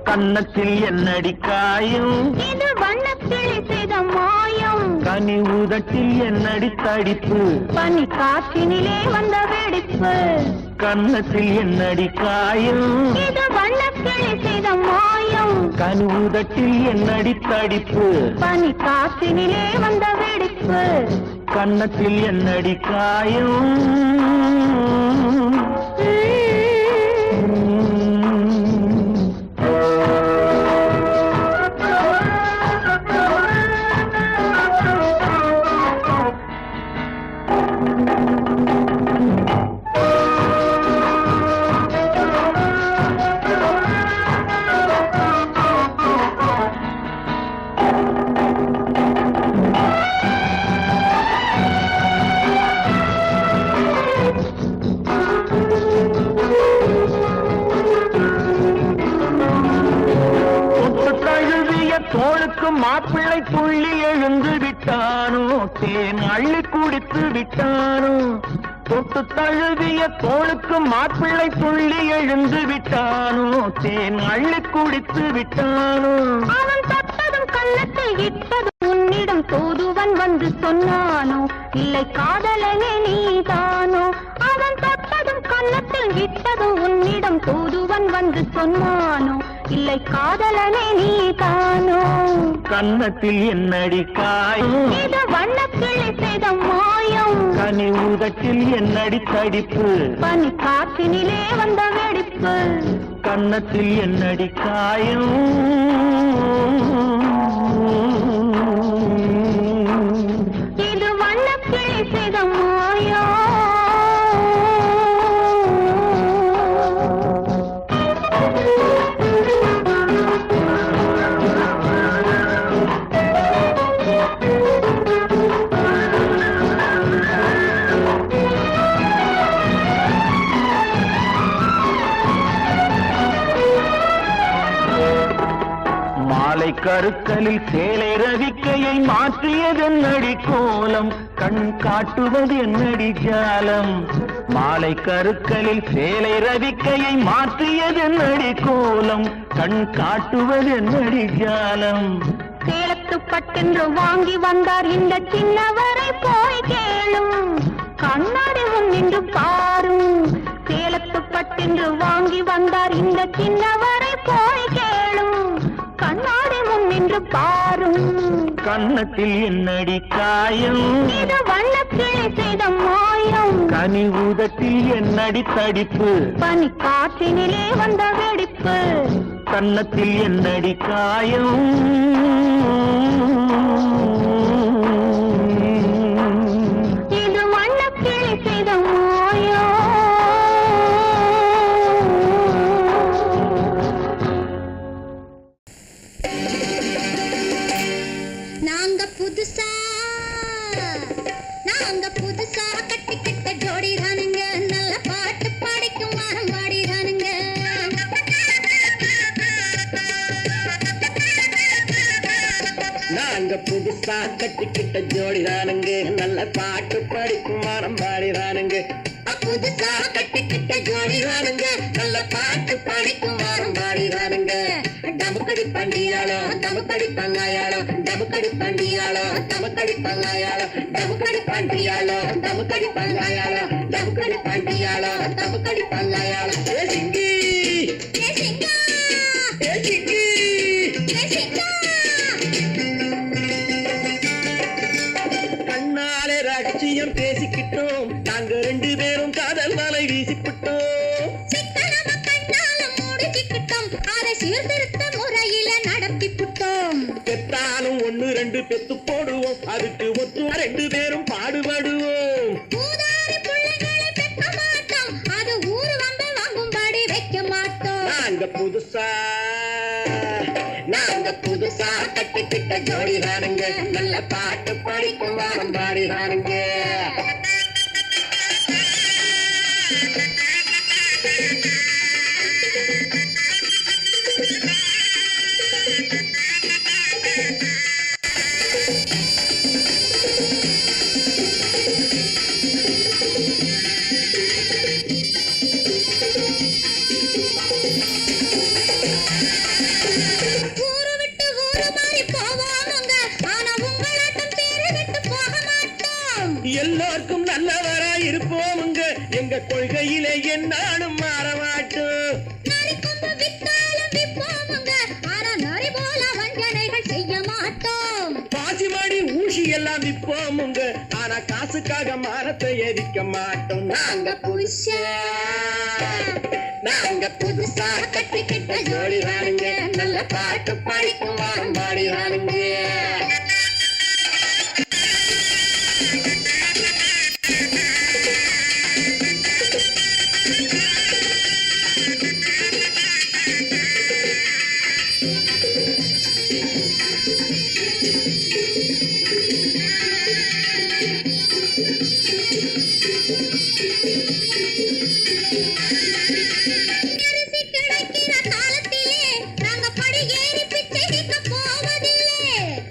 கன்னத்தில் என்னடி காயம் இது வண்ணக்கிளி செய்த மாயம் கனி உதட்டில் என்னடி தடிப்பு பனி காற்றினிலே வந்த வெடிப்பு கன்னத்தில் என்னடி காயம் இது வண்ணக்கிளி செய்த மாயம் கனி உதட்டில் என்னடி தடிப்பு பனி காற்றினிலே வந்த வெடிப்பு கன்னத்தில் என்னடி காயம் தோளுக்கு மாப்பிள்ளை துள்ளி எழுந்து விட்டானோ தேன் அள்ளி குடித்து விட்டானோ தொட்டு தழுவிய தோளுக்கு மாப்பிள்ளை துள்ளி எழுந்து விட்டானோ தேன் அள்ளி குடித்து விட்டானோ அவன் தொட்டதும் கன்னத்தில் இட்டதும் உன்னிடம் தூதுவன் வந்து சொன்னானோ இல்லை காதலனே நீதானோ அவன் தொட்டதும் கன்னத்தில் இட்டதும் உன்னிடம் தூதுவன் வந்து சொன்னானோ இல்லை காதலனே நீ தானோ? கன்னத்தில் என்னடி காயம்? இது வண்ணக்கிளி செய்த மாயம். கனி உதட்டில் என்னடி தடிப்பு? பனி காற்றினிலே வந்த வெடிப்பு. கன்னத்தில் என்னடி காயம்? இது வண்ணக்கிளி செய்த மாயம். கருக்கலில் சேலை ரவிக்கையை மாற்றியது என்னடி கோலம்? கண் காட்டுவது என்னடி ஜாலம்? மாலை கருக்கலில் சேலை ரவிக்கையை மாற்றியது என்னடி கோலம்? கண் காட்டுவது என்னடி ஜாலம்? சேலத்து பட்டென்று வாங்கி வந்தார் இந்த சின்னவரை போய் கேளும். கண்ணாடி முன்னின்று பாரும். சேலத்து பட்டென்று வாங்கி வந்தார் இந்த சின்னவரை போய் கேளும். கண்ணாடி முன்னின்று பாரும். கன்னத்தில் என்னடி காயம்? இது வண்ணக்கிளி செய்த மாயம். கனி உதட்டில் என்னடி தடிப்பு? பனி காற்றினிலே வந்த வெடிப்பு. கன்னத்தில் என்னடி காயம்? இது வண்ணக்கிளி செய்த மாயம். நாங்க புதுசா கட்டிக்கிட்ட ஜோடி தானுங்க. நல்ல பாட்டு பாடிக்கும் வாரம் பாடி தானுங்க. நாங்க புதுசா கட்டிக்கிட்ட ஜோடி தானுங்க. நல்ல பாட்டு படிக்கும் வாரம் பாடி தானுங்க. புதுசா கட்டிக்கிட்ட ஜோடி தானுங்க. நல்ல பாட்டு படிக்கும் வாரம் பாடி தானுங்க. டமுக்கடி பண்டியாளோ டமுக்கடி பங்காயாளோ டமுக்கடி பண்டியாளோ டமுக்கடி பங்காயாளோ டமுக்கடி பண்டியாளோ டமுக்கடி பங்காயாளோ டமுக்கடி பண்டியாளோ டமுக்கடி பங்காயாளோ. ஏ சிங்கி ஏ சிங்கா ஏ சிங்கி ஏ சிங்கா. கண்ணாலே ரகசியம் பேசிக்கிட்டோம். நாங்க ரெண்டு பேரும் காதல் வலை வீசிக்கிட்டோம். சிக்கனம கண்ணால மூடிக்கிட்டோம். அதை சீர்திருத்த முறையில நடத்தி புட்டோம். பெத்தாலும் ஒண்ணு ரெண்டு பெத்து போடுவோம். அதுக்கு ஒத்து ரெண்டு பேரும் பாடுபடுவோம். ஊதாரி பிள்ளைகளை பெற்ற மாட்டோம். அது ஊரு வந்து வாங்கும்படி வைக்க மாட்டோம். நாங்க புதுசா கட்டிக்கிட்ட ஜோடி தானுங்க. நல்ல பாட்டு படிக்கும் வாரம் பாடி தானுங்க. ஊரு விட்டு ஊரு மாறி போவோமுங்க. ஆனா உங்களாட்டம் பேரு விட்டு போக மாட்டோம். எல்லாருக்கும் நல்லவரா இருப்போமுங்க. எங்க கொள்கையிலே என்னாலும் மாற மாட்டோம். நரிக்கொம்பு வித்தாலும் விப்போமுங்க. ஆனா நரி போல வஞ்சனைகள் செய்ய மாட்டோம். பாசிமாடி ஊசி எல்லாம் விற்போமுங்க. ஆனா காசுக்காக மானத்தை எரிக்க மாட்டோம். நாங்க புதுசா கட்டிக்கிட்ட ஜோடி தானுங்க. நல்ல பாட்டு படிக்கும் வாரம் பாடி தானுங்க. அரிசி கிடைக்கிற காலத்திலே நாங்க படி ஏறி பிச்சை கேட்க போவதில்லை.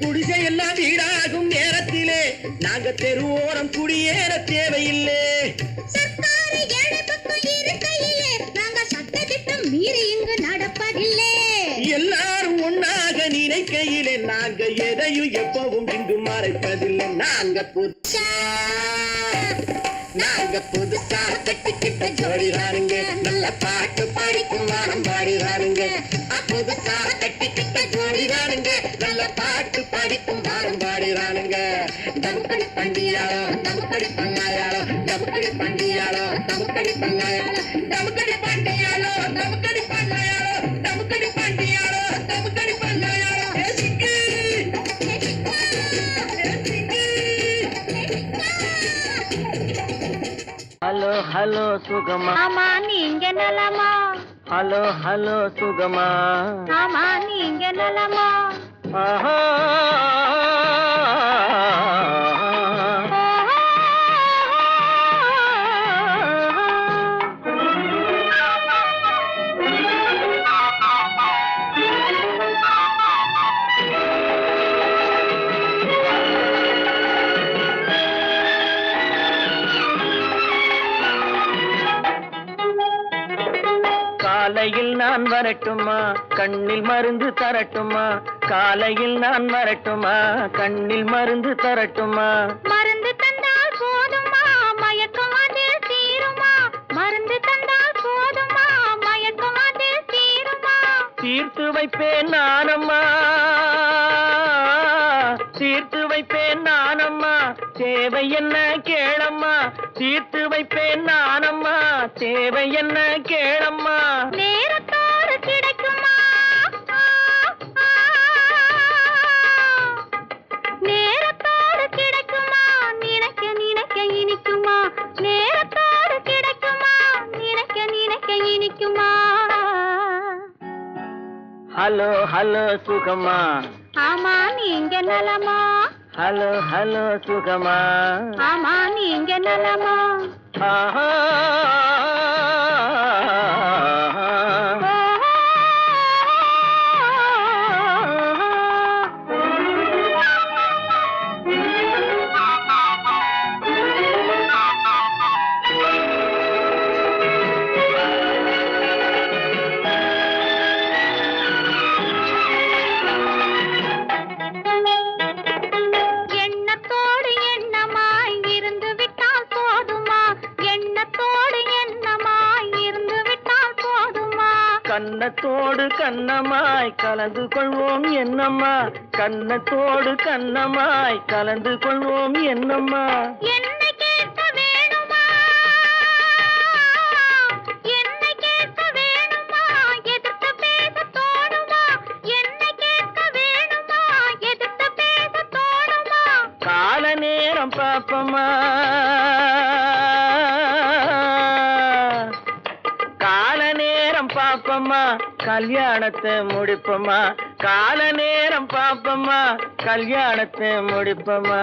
குடிசை எல்லாம் வீடாகும் நேரத்திலே நாங்க தெருவோரம் குடியேற தேவையில்லை. சர்க்காரு ஏழை பக்கம் இருக்கையிலே நாங்க சட்டத்திட்டம் மீறி இங்கு நடப்பதில்லை. எல்லாரும் ஒன்னாக நினைக்கையிலே நாங்க எதையும் எப்பவும் இங்கு மறைப்பதில்லை. நாங்க புதுசா கட்டிக்கிட்ட ஜோடி தானுங்க. நல்ல பாட்டு படிக்கும் வாரம் பாடி தானுங்க. புது கட்டிக்கிட்ட ஜோடிதானுங்க நல்ல பாட்டு படிக்கும் பாடம் பாடிறானுங்க தமுக்கடி பண்டியாளம் தமுக்கடி பங்காயாளம் தமுக்கடி பண்டியாளம் தமுக்கடி பங்காயாளம் தமுக்கடி பண்டியாளம் தமுக்கடி பங்காயாளம் தமுக்கடி பண்டியாளம் தமுக்கடி பங்காயாளம் ஹலோ ஹலோ சுகமா ஆமா நீங்க நலமா ஹலோ ஹலோ சுகமா ஆமா நீங்க நலமா ஆஹா காலையில் நான் வரட்டுமா கண்ணில் மருந்து தரட்டுமா காலையில் நான் வரட்டுமா கண்ணில் மருந்து தரட்டுமா மருந்து தந்தால் போதுமா மயக்கம் அதில் தீருமா மருந்து தந்தால் போதுமா மயக்கம் அதில் தீருமா தீர்த்து வைப்பேன் நானம்மா தீர்த்து வைப்பேன் நானம்மா தேவை என்ன கேளம்மா தீர்த்து வைப்பேன் நானம்மா தேவை என்ன கேளம்மா நேரத்தோடு கிடைக்குமா நேரத்தோடு கிடைக்குமா நினைக்க நினைக்க இனிக்குமா நேரத்தோடு கிடைக்குமா நினைக்க நினைக்க இனிக்குமா ஹலோ ஹலோ சுகமா ஆமா நீங்க நலமா ஹலோ ஹலோ சுகமா ஆமா நீங்க நலமா ஆஹா எண்ணத்தோடு எண்ணமாய் இருந்து விட்டால் போதுமா எண்ணத்தோடு எண்ணமாய் இருந்து விட்டால் போதுமா கண்ணத்தோடு கண்ணமாய் கலந்து கொள்வோம் என்னம்மா கண்ணத்தோடு கண்ணமாய் கலந்து கொள்வோம் என்னம்மா என்னை கேட்க வேணுமா என்னை கேட்க வேணுமா எதிர்த்து பேச தோணுமா என்னை கேட்க வேணுமா எதிர்த்து பேச தோணுமா கால நேரம் பாப்பமா கால நேரம் பாப்பமா கல்யாணத்தை முடிப்பமா கால நேரம் பாப்பமா கல்யாணத்தை முடிப்பமா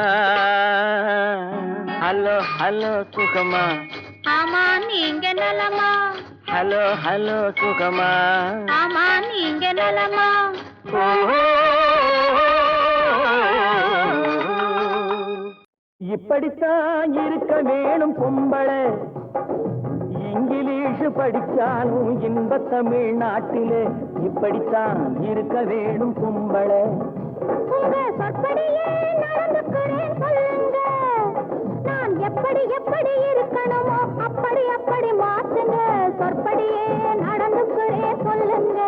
ஹலோ ஹலோ சுகமா ஆமா நீங்க நலமா ஹலோ ஹலோ சுகமா ஆமா நீங்க நலமா இப்படித்தான் இருக்க வேணும் பொம்பளை இங்கிலீஷ் படிச்சாலும் இன்ப தமிழ்நாட்டிலே இப்படித்தான் இருக்க வேணும் பொம்பளை உங்க சொற்படியே நடந்துக்கிறேன் சொல்லுங்க நான் எப்படி எப்படி இருக்கணுமோ அப்படி அப்படி மாத்துங்க சொற்படியே நடந்துக்கிறேன் சொல்லுங்க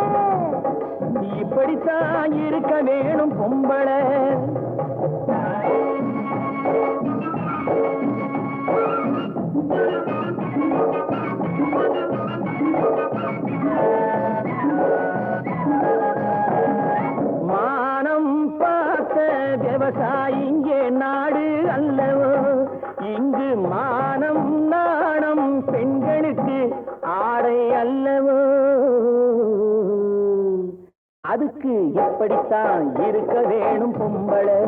இப்படித்தான் இருக்க வேணும் பொம்பளை மானம் பார்த்த விவசாயிங்கே நாடு அல்லவோ இங்கு மானம் நாணம் பெண்களுக்கு ஆடை அல்லவோ அதுக்கு எப்படித்தான் இருக்க வேணும் பொம்பளை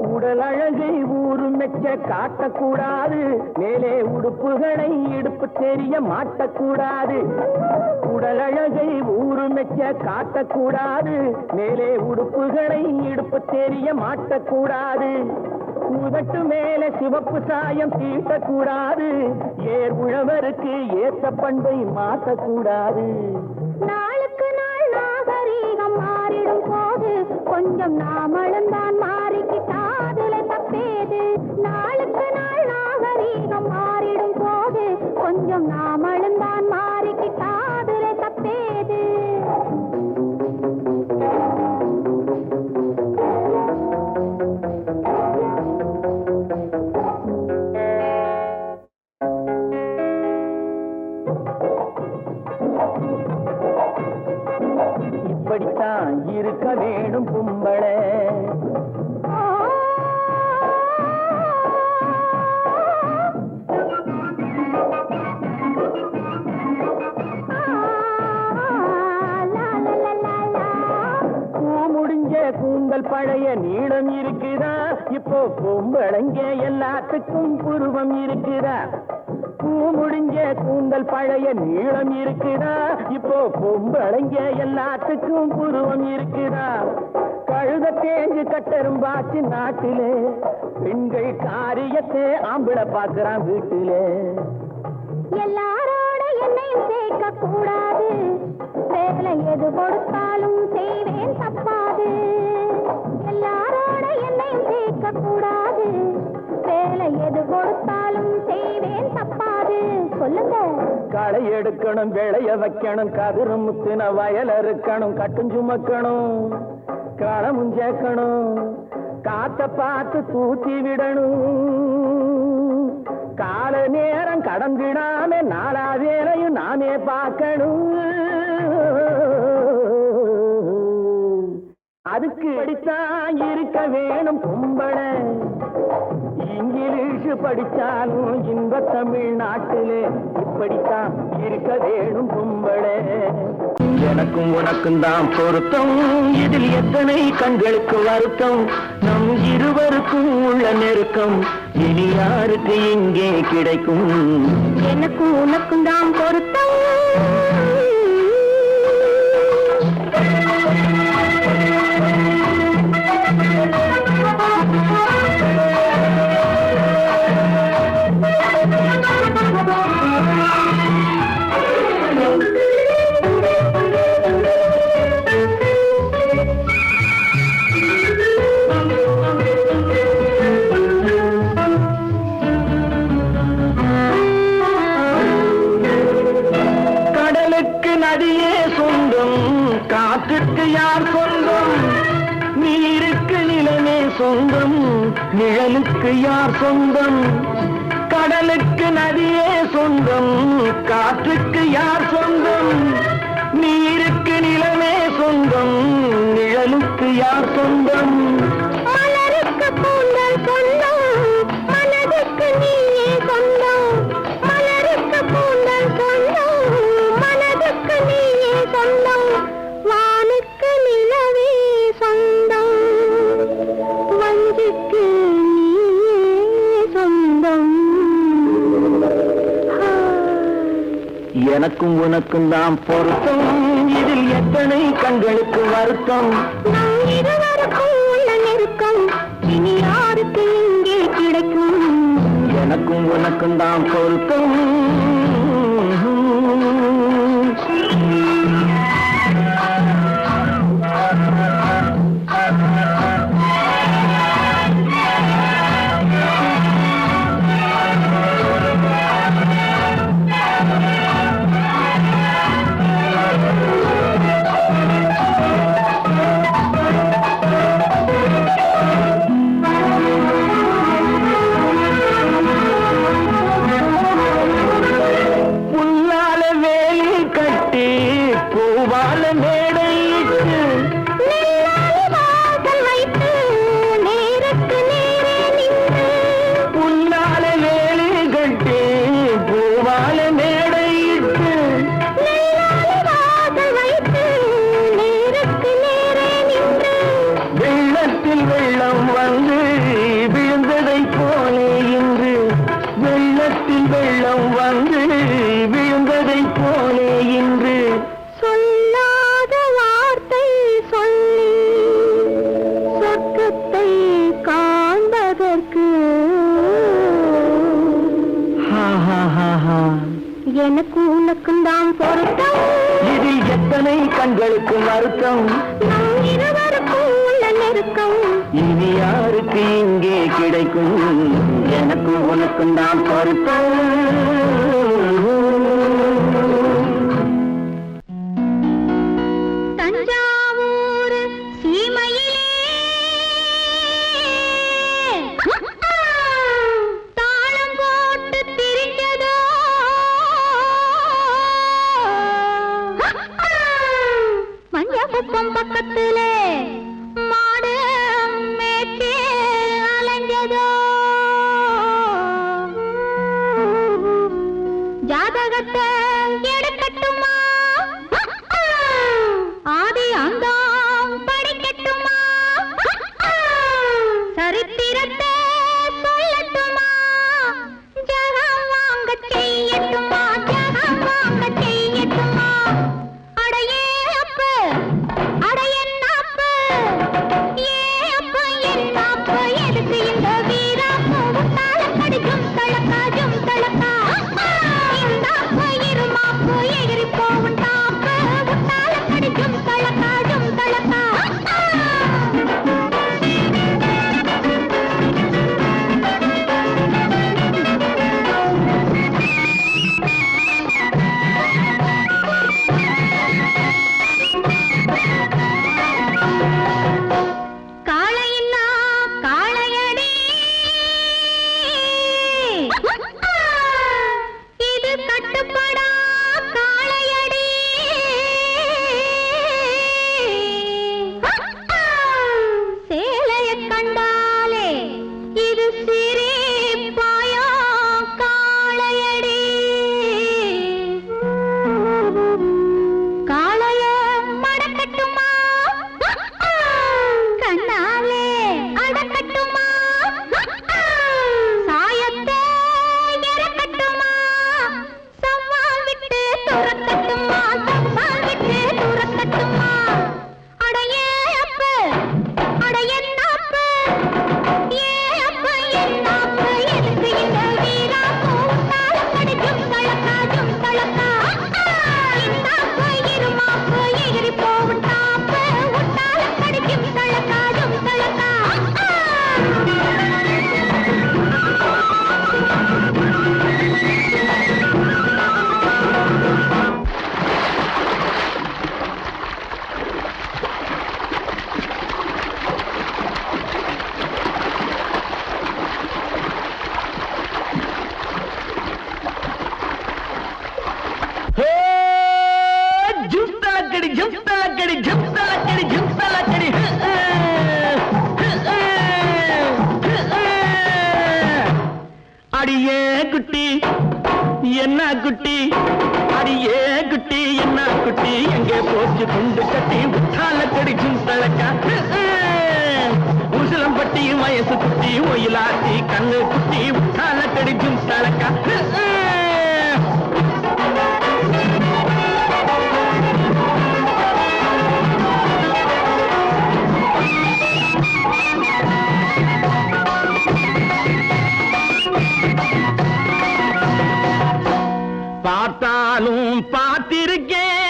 உடல் அழகை ஊரு மெச்ச காட்டக்கூடாது மேலே உடுப்புகளை இடுப்பு தெரிய மாட்டக்கூடாது உடல் அழகை ஊரு மெச்ச காட்டக்கூடாது மேலே உடுப்புகளை இடுப்பு தெரிய மாட்டக்கூடாது உதட்டு மேல சிவப்பு சாயம் தீட்டக்கூடாது ஏர் உழவருக்கு ஏத்த பண்பை மாற்றக்கூடாது நாளுக்கு நாள் நாகரீகம் மாறிடும் போது கொஞ்சம் நாமளும் தான் மாறிக்கிட்டாதுல தப்பேது நாளுக்கு நாள் கொஞ்சம் நாமளும் தான் மாறிக்கிட்டாதுல தப்பேது. இப்படித்தான் இருக்க வேணும் கும்பளே. கூந்தல் பழைய நீளம் இருக்குதா, இப்போ பொம்பளைங்க எல்லாத்துக்கும் புருவம் இருக்குதா. பூ முடிஞ்ச கூந்தல் பழைய நீளம் இருக்குதா, இப்போ பொம்பளைங்க எல்லாத்துக்கும் புருவம் இருக்குதா. கழுத தேஞ்சு கட்டரும்பாச்சு நாட்டிலே, பெண்கள் காரியத்தை ஆம்பளை பார்க்கிறான் வீட்டிலே. எல்லாரோட என்னையும் சேர்க்க கூடாது, வேலை எது கொடுத்தாலும் செய்வேன் தப்பாது. எல்லாரோட என்னையும் சேர்க்க கூடாது, வேலை எது கொடுத்தாலும் செய்வேன் தப்பாது. சொல்லுங்க. களை எடுக்கணும், விளைய வைக்கணும், கதிரு முத்தின வயல் இருக்கணும், கட்டும் சுமக்கணும், களமும் சேர்க்கணும், காத்த பார்த்து தூத்தி விடணும். கால நேரம் கடந்திடாம நாலா வேலையும் நாமே பார்க்கணும். அதுக்கு படித்தான் இருக்க வேணும் பொம்பளை. இங்கிலீஷ் படிச்சாலும் இன்ப தமிழ்நாட்டிலே இப்படித்தான் இருக்க வேணும் பொம்பளை. எனக்கும் உனக்கும் தான் பொருத்தம், இதில் எத்தனை கண்களுக்கு வருத்தம். நம் இருவருக்கும் உள்ள நெருக்கம் இனி யாருக்கு இங்கே கிடைக்கும். எனக்கும் உனக்கும் தான் பொருத்தம். நதியே சொந்தம், காற்றுக்கு யார் சொந்தம், நீருக்கு நிலமே சொந்தம், நிழலுக்கு யார் சொந்தம். கடலுக்கு நதியே சொந்தம், காற்றுக்கு யார் சொந்தம், நீருக்கு நிலமே சொந்தம், நிழலுக்கு யார் சொந்தம். மலருக்கு கூந்தல் சொந்தம், மனதுக்கு நீயே சொந்தம். மலருக்கு கூந்தல் சொந்தம், மனதுக்கு நீயே சொந்தம். வானுக்கு நிலவே சொந்தம், வஞ்சிக்கு நீயே சொந்தம். எனக்கும் உனக்கும் தான் பொருத்தம், இதில் எத்தனை கண்களுக்கு வருத்தம். நம் இருவருக்கும் உள்ள நெருக்கம் இனி யாருக்கு இங்கே கிடைக்கும். எனக்கும் உனக்கும் தான் பொருத்தம். எனக்கு உனக்கும் தான் பொருத்தம், இதில் எத்தனை கண்களுக்கு வருத்தம். நம் இருவருக்கும் உள்ள நெருக்கம் இனி யாருக்கு இங்கே கிடைக்கும். எனக்கு உனக்கும் தான் பொருத்தம். புத்தகத்தை எடுக்கட்டுமா ஆதி அந்தம் படிக்கட்டுமா சரித்திரத்தை சொல்லட்டுமா ஜகம் வாங்க செய்யட்டுமா ஜகம் வாங்க செய்யட்டுமா அடையே அப்ப அடையன்னாப்பு ஏ அப்ப என்னாப்பு எதுக்கு இந்த வீராப்பு உத்தால கடிக்கும் தளக்காஜும் தளக்கா இந்த அப்ப இருமாப்பு எகிரி போவும் டாப்பு உத்தால கடிக்கும் தளக்காஜும் தளக்கா காளையில்லா காளையடி இது கட்டுப்படா காளையடி சேலையக் கண்டாலே இது சிரிப்பாயோ காளையடி காளைய மடக்கட்டுமா கண்ணாலே அடக்கட்டுமா சாயத்தை இறக்கட்டுமா சம்மால் விட்டு துரக்கட்டுமா சம்மால் விட்டு துரக்கட்டுமா அடையே அப்ப அடையன்னாப்பு ஏ அப்ப என்னாப்பு எதுக்கு இந்த வீராப்பு உத்தால கடிக்கும் தளக்காஜும் தளக்கா இந்த அப்ப இருமாப்பு எகிரி போவும் டாப்பு உத்தால கடிக்கும் தளக்காஜும் தளக்கா ஜும்தலக்கடி ஜும்தலக்கடி ஜும்தலக்கடி ஜும்தலக்கடி அடியே குட்டி என்ன குட்டி அடியே குட்டி என்ன குட்டி எங்கே போச்சு குண்டு கட்டி உத்தாலக்கடி ஜும்தலக்கா உசிலம்பட்டி வயசு குட்டி ஒயிலாட்டி கண்ணு குட்டி உத்தாலக்கடி ஜும்தலக்கா பார்த்தாலும் பார்த்திருக்கேன்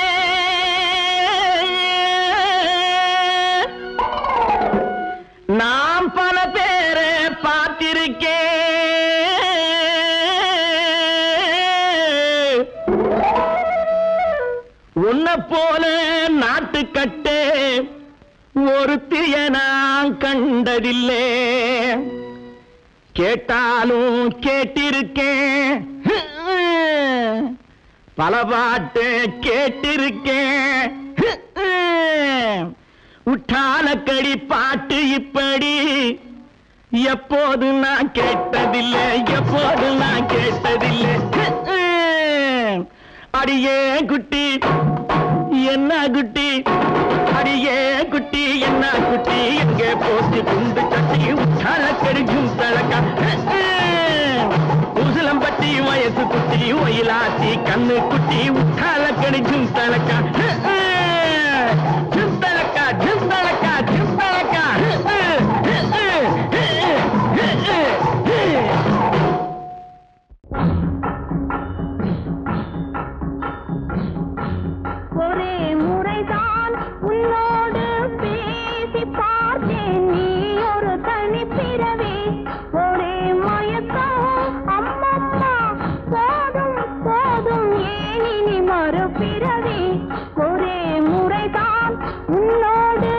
நான் பல பேரை பார்த்திருக்கேன் உன்னை போல நாட்டுக்கட்டே ஒருத்திய நான் கண்டதில்லை கேட்டாலும் கேட்டிருக்கேன் பல பாட்டு கேட்டிருக்கேன் உட்டாலக்கடி பாட்டு இப்படி எப்போது நான் கேட்டதில்லை எப்போது நான் கேட்டதில்லை அடியே குட்டி என்ன குட்டி அடியே குட்டி என்ன குட்டி எங்கே போச்சு குண்டு கட்டி உட்டாலக்கடி ஜும்தலக்கா உசிலம்பட்டி வயசு குட்டி ஒயிலாட்டி கண்ணு குட்டி உட்டாலக்கடி ஜும்தலக்கா ஜும்தலக்கா ஜும்தலக்கா ஜும்தலக்கா ஒரே முறைதான் உன்னோடு பேசி பார்த்தேன் நீ ஒரு தனிப்பிறவி ஒரே மயக்கம் அம்மம்மா போதும் போதும் ஏன் இனி மறுபிறவி ஒரே முறைதான் உன்னோடு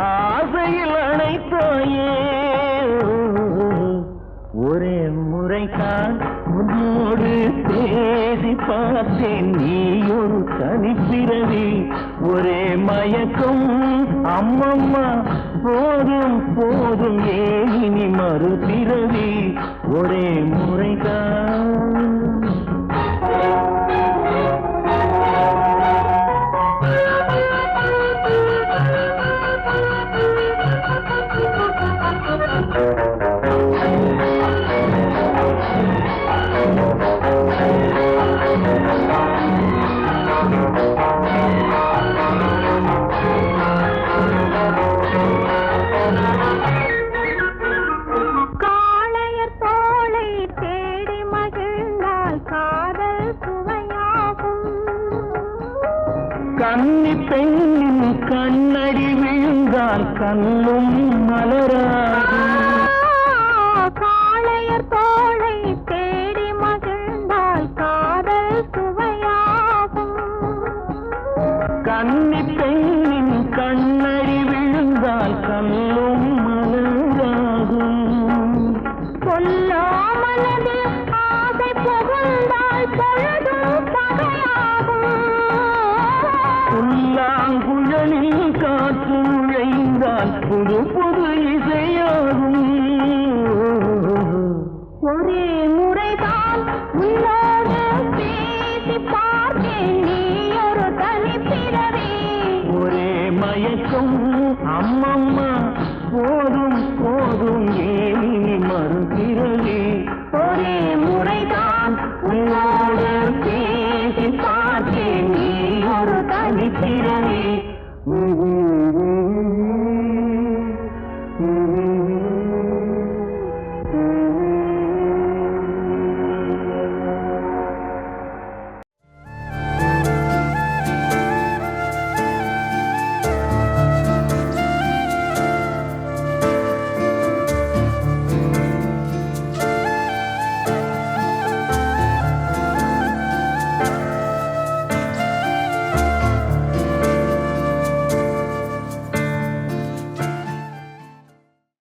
ஆசையில் அணைத்தாயே ஒரே முறைதான் உன்னோடு பேசி பார்த்தேன் நீ ஒரு தனிப்பிறவி ஒரே மயக்கம் அம்மம்மா போதும் போதும் ஏன் இனி மறுபிறவி ஒரே முறைதான் காளையர் தோளை தேடி மகிழ்ந்தால் காதல் சுவையாகும் கன்னி பெண்ணின் கண்ணடி விழுந்தால் கண்ணும் மலராகும் காளையர் தோளை தேடி மகிழ்ந்தால் காதல் சுவையாகும் கன்னி பெண்ணின் கண்ணடி விழுந்தால் கண்ணும் மலராகும் சொல்லாமலது ஆசை புகுந்தால் பொழுதும் பகையாகும் புல்லாங்குழலில் காற்று நுழைந்தால் புது புது இசையாகும் ஒரே